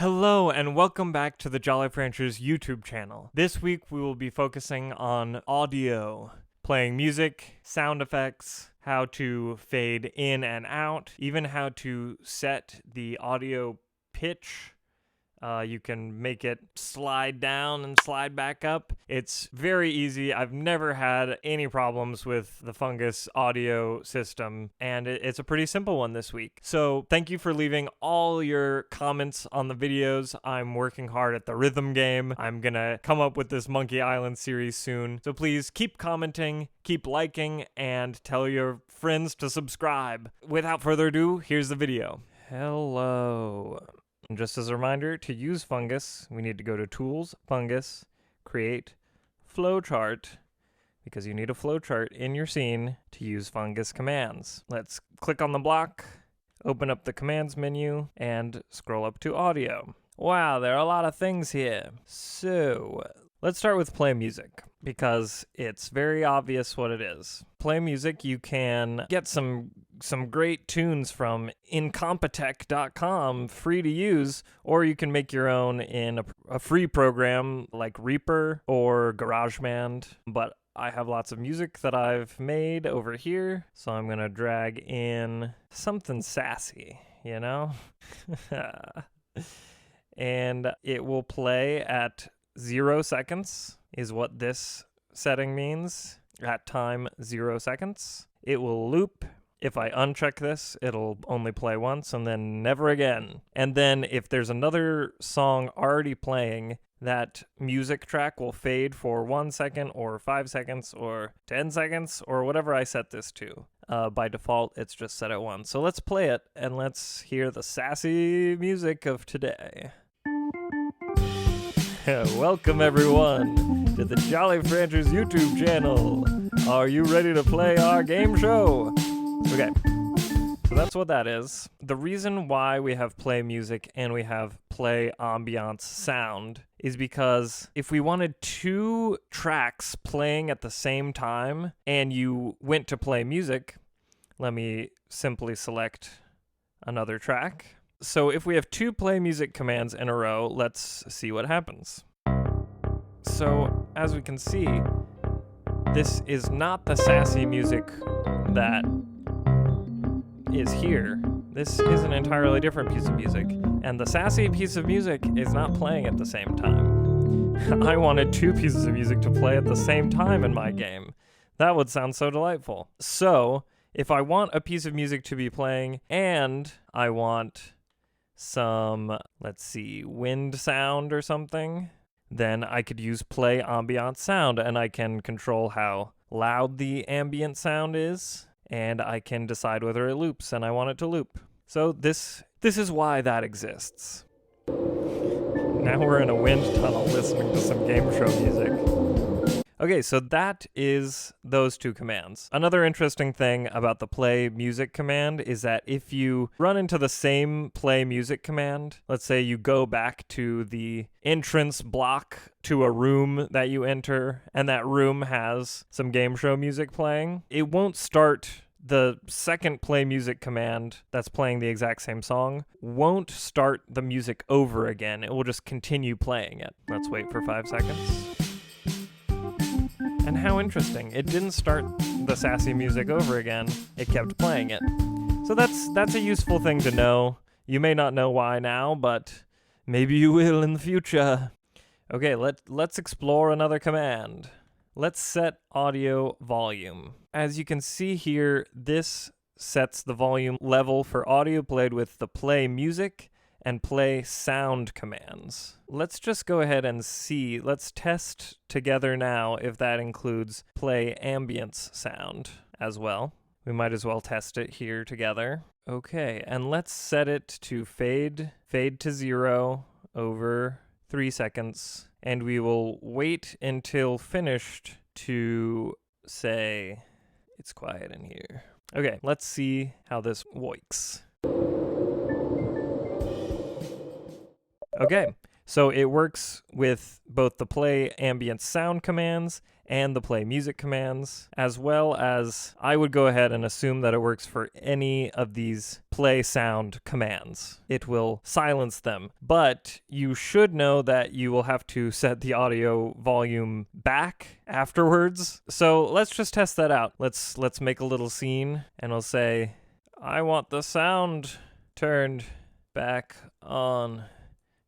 Hello and welcome back to the Jolly Ranchers YouTube channel. This week we will be focusing on audio, playing music, sound effects, how to fade in and out, even how to set the audio pitch. You can make it slide down and slide back up. It's very easy. I've never had any problems with the Fungus audio system, and it's a pretty simple one this week. So thank you for leaving all your comments on the videos. I'm working hard at the rhythm game. I'm gonna come up with this Monkey Island series soon. So please keep commenting, keep liking, and tell your friends to subscribe. Without further ado, here's the video. Hello. And just as a reminder, to use Fungus, we need to go to Tools, Fungus, Create, Flowchart, because you need a flowchart in your scene to use Fungus commands. Let's click on the block, open up the commands menu, and scroll up to audio. Wow, there are a lot of things here. So, let's start with play music, because it's very obvious what it is. Play music, you can get some great tunes from incompetech.com, free to use, or you can make your own in a free program like Reaper or GarageBand. But I have lots of music that I've made over here, so I'm gonna drag in something sassy, you know? And it will play at 0 seconds, is what this setting means. At time 0 seconds. It will loop. If I uncheck this, it'll only play once and then never again. And then if there's another song already playing, that music track will fade for 1 second or 5 seconds or 10 seconds or whatever I set this to. By default, it's just set at 1. So let's play it and let's hear the sassy music of today. Welcome everyone to the Jolly Ranchers YouTube channel. Are you ready to play our game show? Okay, so that's what that is. The reason why we have play music and we have play ambiance sound is because if we wanted 2 tracks playing at the same time and you went to play music, let me simply select another track. So if we have 2 play music commands in a row, let's see what happens. So as we can see, this is not the sassy music that is here. This is an entirely different piece of music, and the sassy piece of music is not playing at the same time. I wanted 2 pieces of music to play at the same time in my game. That would sound so delightful. So if I want a piece of music to be playing and I want some, let's see, wind sound or something, then I could use play ambient sound, and I can control how loud the ambient sound is, and I can decide whether it loops, and I want it to loop. So this is why that exists. Now we're in a wind tunnel listening to some game show music. Okay, so that is those 2 commands. Another interesting thing about the play music command is that if you run into the same play music command, let's say you go back to the entrance block to a room that you enter, and that room has some game show music playing, it won't start. The second play music command that's playing the exact same song won't start the music over again. It will just continue playing it. Let's wait for 5 seconds. And how interesting. It didn't start the sassy music over again. It kept playing it. So that's a useful thing to know. You may not know why now, but maybe you will in the future. Okay, let's explore another command. Let's set audio volume. As you can see here, this sets the volume level for audio played with the play music and play sound commands. Let's just go ahead and see. Let's test together now if that includes play ambience sound as well. We might as well test it here together. Okay, and let's set it to fade to 0 over 3 seconds. And we will wait until finished to say, it's quiet in here. Okay, let's see how this works. Okay, so it works with both the play ambient sound commands and the play music commands, as well as I would go ahead and assume that it works for any of these play sound commands. It will silence them, but you should know that you will have to set the audio volume back afterwards. So let's just test that out. Let's make a little scene, and we'll say, I want the sound turned back on,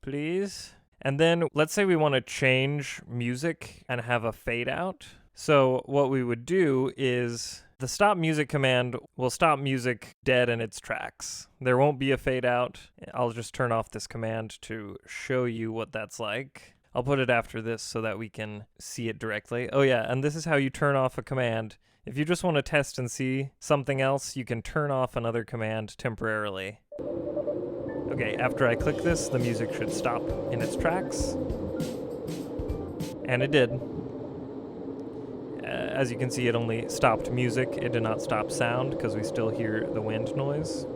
please. And then let's say we want to change music and have a fade out. So what we would do is the stop music command will stop music dead in its tracks. There won't be a fade out. I'll just turn off this command to show you what that's like. I'll put it after this so that we can see it directly. Oh yeah, and this is how you turn off a command. If you just want to test and see something else, you can turn off another command temporarily. Okay, after I click this, the music should stop in its tracks. And it did. As you can see, it only stopped music. It did not stop sound because we still hear the wind noise.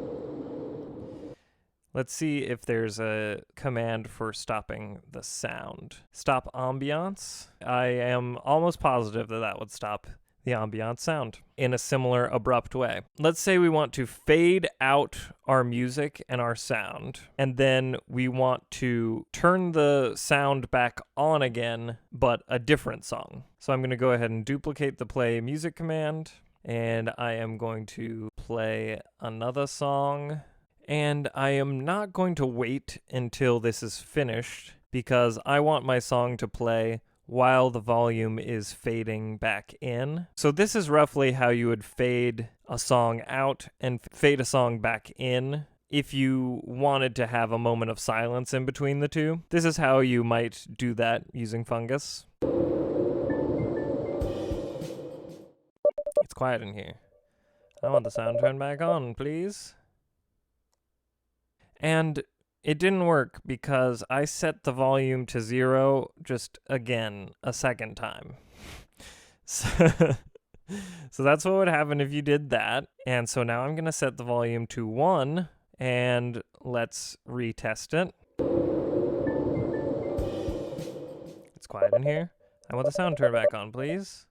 Let's see if there's a command for stopping the sound. Stop ambiance. I am almost positive that that would stop the ambient sound in a similar abrupt way. Let's say we want to fade out our music and our sound, and then we want to turn the sound back on again, but a different song. So I'm going to go ahead and duplicate the play music command, and I am going to play another song, and I am not going to wait until this is finished because I want my song to play while the volume is fading back in. So this is roughly how you would fade a song out and fade a song back in if you wanted to have a moment of silence in between the two. This is how you might do that using Fungus. It's quiet in here. I want the sound turned back on, please. And it didn't work because I set the volume to 0 just again a second time. So that's what would happen if you did that. And so now I'm going to set the volume to 1 and let's retest it. It's quiet in here. I want the sound turned back on, please.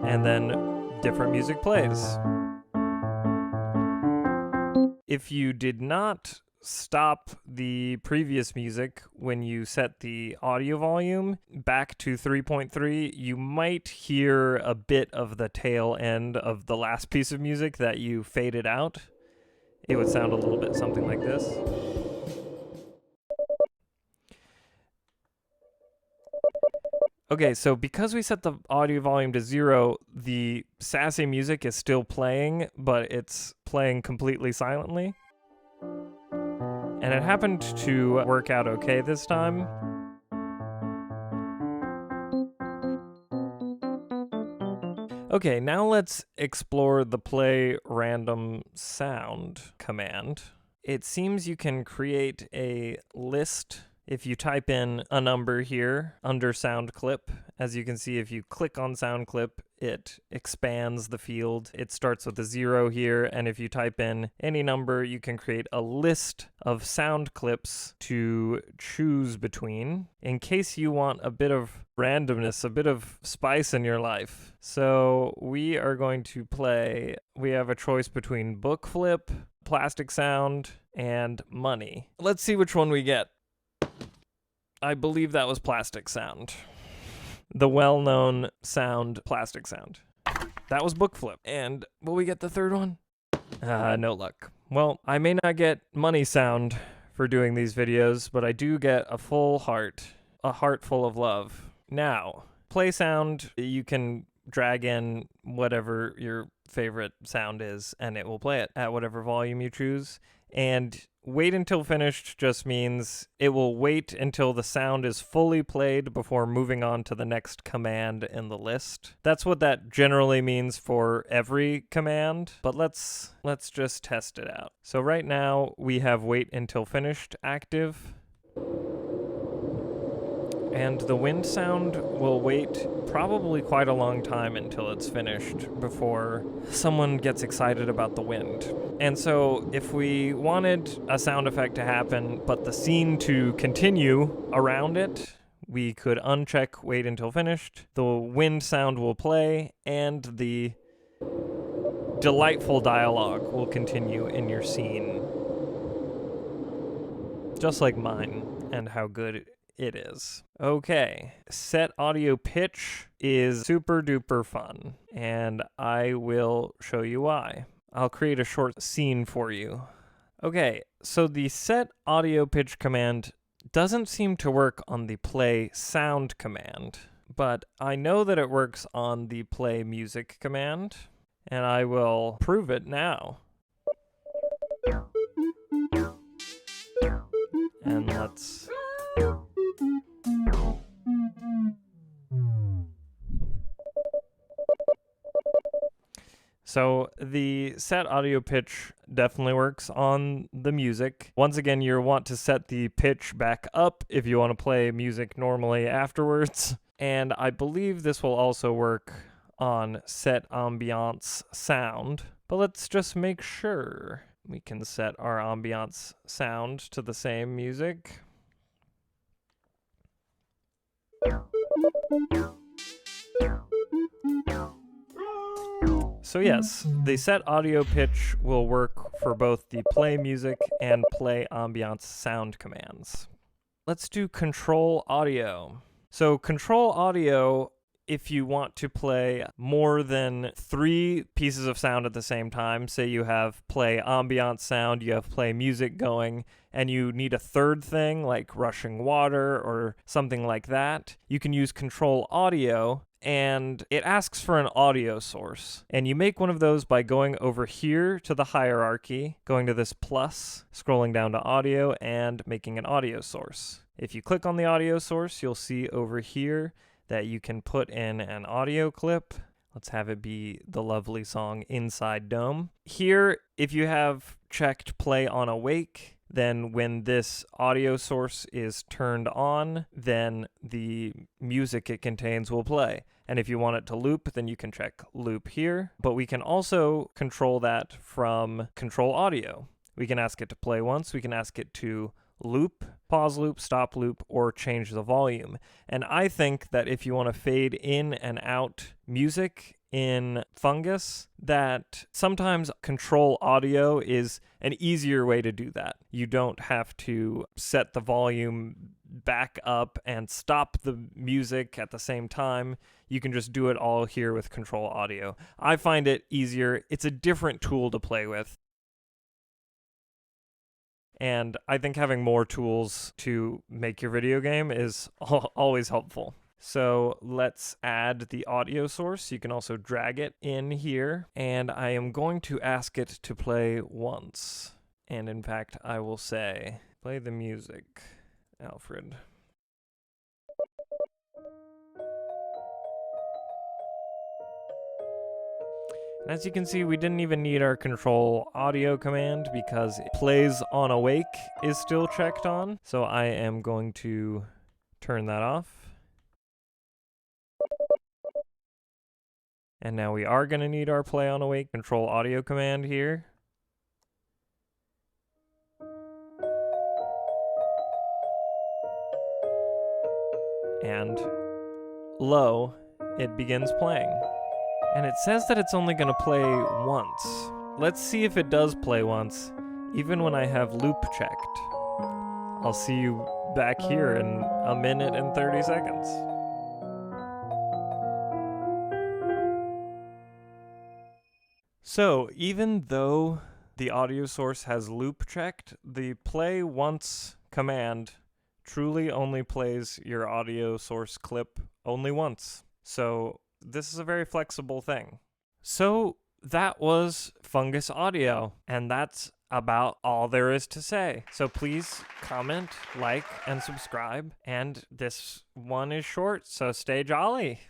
And then different music plays. If you did not stop the previous music when you set the audio volume back to 3.3, you might hear a bit of the tail end of the last piece of music that you faded out. It would sound a little bit something like this. Okay, so because we set the audio volume to 0, the sassy music is still playing, but it's playing completely silently. And it happened to work out okay this time. Okay, now let's explore the play random sound command. It seems you can create a list if you type in a number here under sound clip. As you can see, if you click on sound clip, it expands the field. It starts with a 0 here, and if you type in any number, you can create a list of sound clips to choose between in case you want a bit of randomness, a bit of spice in your life. So we are going to play, we have a choice between book flip, plastic sound, and money. Let's see which one we get. I believe that was plastic sound. The well-known sound, plastic sound. That was book flip. And will we get the third one? No luck. Well, I may not get money sound for doing these videos, but I do get a full heart. A heart full of love. Now, play sound, you can drag in whatever your favorite sound is, and it will play it at whatever volume you choose. And wait until finished just means it will wait until the sound is fully played before moving on to the next command in the list. That's what that generally means for every command, but let's just test it out. So right now we have wait until finished active. And the wind sound will wait probably quite a long time until it's finished before someone gets excited about the wind. And so if we wanted a sound effect to happen, but the scene to continue around it, we could uncheck wait until finished. The wind sound will play and the delightful dialogue will continue in your scene. Just like mine and how good it is. Okay, set audio pitch is super duper fun, and I will show you why. I'll create a short scene for you. Okay, so the set audio pitch command doesn't seem to work on the play sound command, but I know that it works on the play music command, and I will prove it now. And let's... So the set audio pitch definitely works on the music. Once again, you want to set the pitch back up if you want to play music normally afterwards. And I believe this will also work on set ambiance sound. But let's just make sure we can set our ambiance sound to the same music. So yes, the set audio pitch will work for both the play music and play ambiance sound commands. Let's do control audio. So control audio, if you want to play more than 3 pieces of sound at the same time, say you have play ambiance sound, you have play music going, and you need a third thing like rushing water or something like that, you can use control audio, and it asks for an audio source. And you make one of those by going over here to the hierarchy, going to this plus, scrolling down to audio, and making an audio source. If you click on the audio source, you'll see over here that you can put in an audio clip. Let's have it be the lovely song Inside Dome. Here, if you have checked play on awake, then when this audio source is turned on, then the music it contains will play. And if you want it to loop, then you can check loop here. But we can also control that from control audio. We can ask it to play once, we can ask it to loop, pause loop, stop loop, or change the volume. And I think that if you want to fade in and out music in Fungus, that sometimes control audio is an easier way to do that. You don't have to set the volume back up and stop the music at the same time. You can just do it all here with control audio. I find it easier. It's a different tool to play with. And I think having more tools to make your video game is always helpful. So let's add the audio source. You can also drag it in here. And I am going to ask it to play once. And in fact, I will say, play the music, Alfred. And as you can see, we didn't even need our control audio command because plays on awake is still checked on. So I am going to turn that off. And now we are going to need our play on awake control audio command here. And lo, it begins playing. And it says that it's only going to play once. Let's see if it does play once, even when I have loop checked. I'll see you back here in 1 minute and 30 seconds. So, even though the audio source has loop checked, the play once command truly only plays your audio source clip only once. So, this is a very flexible thing. So, that was Fungus Audio, and that's about all there is to say. So please comment, like, and subscribe, and this one is short, so stay jolly.